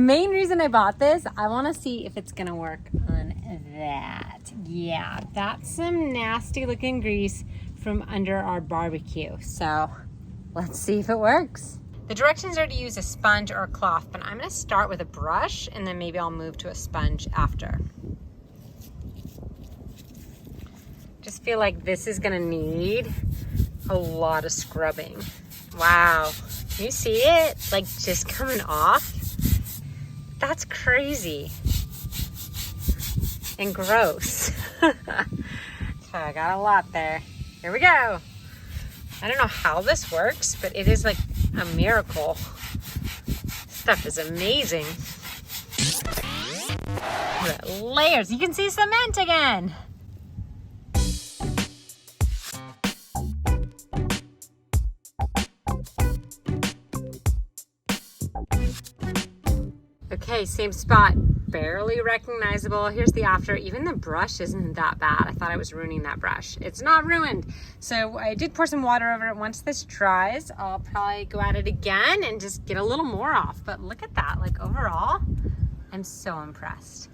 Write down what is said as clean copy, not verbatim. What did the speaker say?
Main reason I bought this, I want to see if it's gonna work on that. Yeah, that's some nasty looking grease from under our barbecue. So let's see if it works. The directions are to use a sponge or a cloth, but I'm gonna start with a brush and then maybe I'll move to a sponge after. Just feel like this is gonna need a lot of scrubbing. Wow, can you see it? Like just coming off? That's crazy and gross. So I got a lot there. Here we go. I don't know how this works, but it is like a miracle. Stuff is amazing. Look at the layers. You can see cement again. Okay, same spot, barely recognizable. Here's the after. Even the brush isn't that bad. I thought I was ruining that brush. It's not ruined. So I did pour some water over it. Once this dries, I'll probably go at it again and just get a little more off. But look at that, like overall, I'm so impressed.